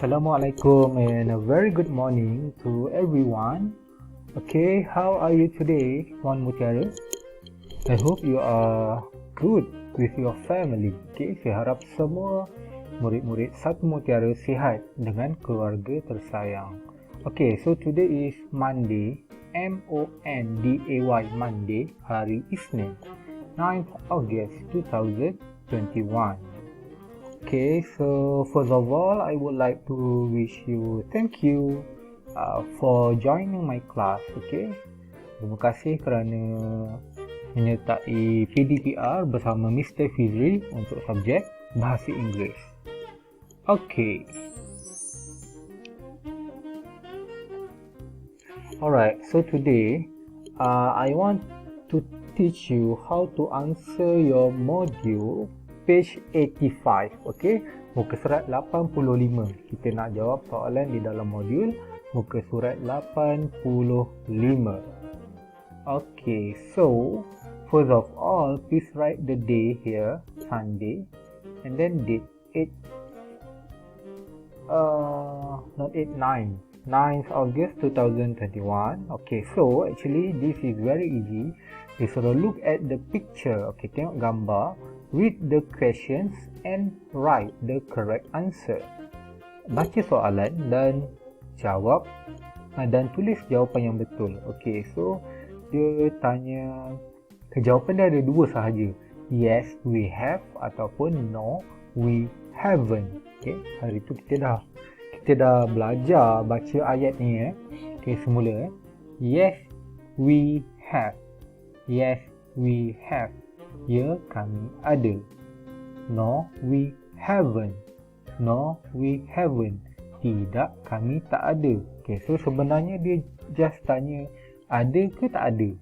Assalamualaikum and a very good morning to everyone. Okay, how are you today, Wan Mutiara? I hope you are good with your family. Okay, saya harap semua murid-murid Satu Mutiara sihat dengan keluarga tersayang. Okay, so today is Monday, M-O-N-D-A-Y, Monday, hari Isnin, 9th August 2021. Okay, so first of all, I would like to wish you thank you for joining my class. Okay, terima kasih kerana menyertai PDPR bersama Mr. Fizri untuk subjek Bahasa Inggeris. Okay. Alright, so today I want to teach you how to answer your module page 85, okay? Muka surat 85. Kita nak jawab soalan di dalam modul muka surat 85. Okay, so first of all, please write the day here, Sunday, and then date 9th August 2021. Okay, so actually this is very easy. You sort of look at the picture. Okay, tengok gambar, read the questions and write the correct answer. Baca soalan dan jawab dan tulis jawapan yang betul. Okay, so dia tanya, jawapan dia ada dua sahaja. Yes, we have ataupun no, we haven't. Okay, hari tu kita dah belajar baca ayat ni. Okay, semula. Yes, we have. Yes, we have. Ya, kami ada. No, we haven't. No, we haven't. Tidak, kami tak ada. Okay, so sebenarnya dia just tanya ada ke tak ada.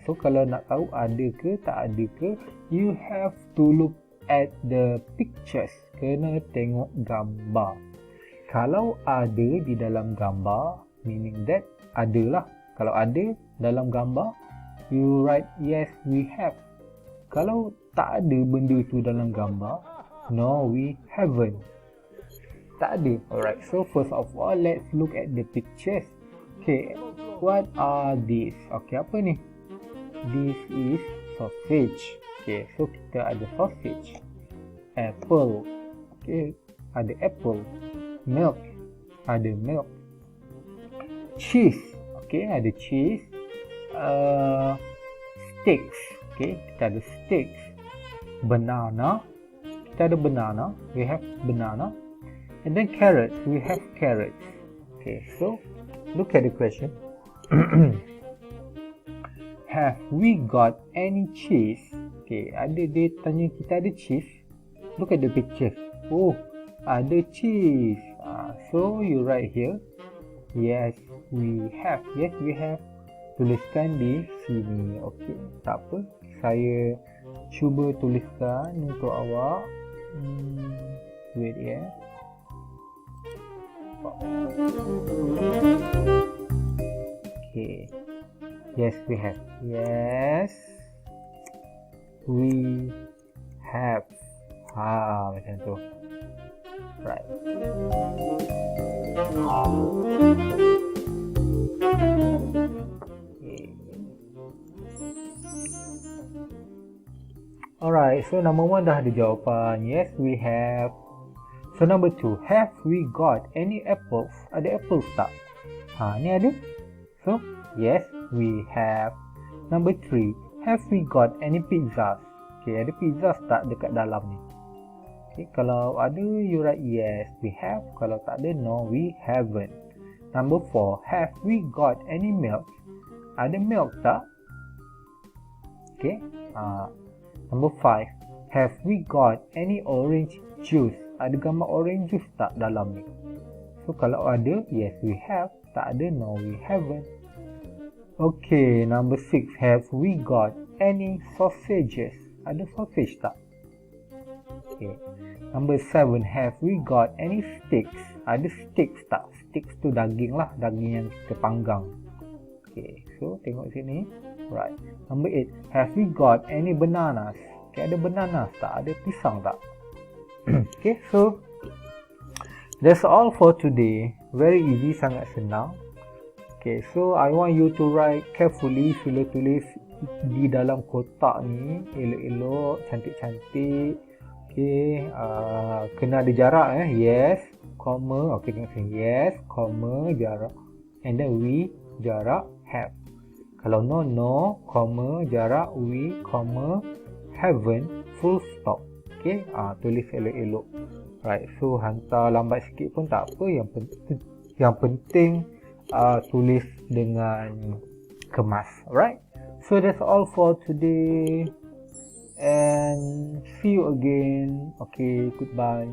So kalau nak tahu ada ke tak ada ke, you have to look at the pictures. Kena tengok gambar. Kalau ada di dalam gambar, meaning that adalah. Kalau ada dalam gambar, you write yes, we have. Kalau tak ada benda tu dalam gambar, no, we haven't. Tak ada. Alright, so first of all, let's look at the pictures. Okay, what are these? Okay, apa ni? This is sausage. Okay, so kita ada sausage. Apple. Okay, ada apple. Milk. Ada milk. Cheese. Okay, ada cheese. Steaks. Okay, kita ada steaks. Banana. Kita ada banana. We have banana. And then carrots. We have carrots. Okay, so look at the question. Have we got any cheese? Okay, dia tanya kita ada cheese. Look at the picture. Oh, ada cheese. So you write here. Yes, we have. Yes, we have. Tuliskan di sini. Okey, tak apa. Saya cuba tuliskan untuk awak. Wait ya. Okay. Yes, we have. Yes, we have. Macam tu. Right. Alright, so number 1 dah ada jawapan. Yes, we have. So number 2, have we got any apples? Ada apples tak? Ni ada. So, yes, we have. Number 3, have we got any pizzas? Okay, ada pizzas tak dekat dalam ni? Okay, kalau ada, you write yes, we have. Kalau tak ada, no, we haven't. Number 4, have we got any milk? Ada milk tak? Okay. Number 5, have we got any orange juice? Ada gambar orange juice tak dalam ni? So kalau ada, yes we have. Tak ada, no we haven't. Okay, number 6, have we got any sausages? Ada sausage tak? Okay. Number 7, have we got any steaks? Ada steaks tak? Steaks tu daging lah, daging yang kita panggang. Okay, so tengok sini. Right. Number 8, have we got any bananas? Okay, ada bananas tak? Ada pisang tak? Okay, so That's all for today. Very easy, sangat senang. Okay, so I want you to write carefully. Sila tulis di dalam kotak ni elok-elok, cantik-cantik. Okay, kena ada jarak yes, comma. Okay, tengok sini. Yes, comma, jarak. And then we, jarak, have. Kalau no, comma, jarak, we, comma, haven't, full stop. Okay, tulis elok-elok. Right, so hantar lambat sikit pun tak apa. Yang penting tulis dengan kemas. Alright, so that's all for today and see you again. Okay, goodbye.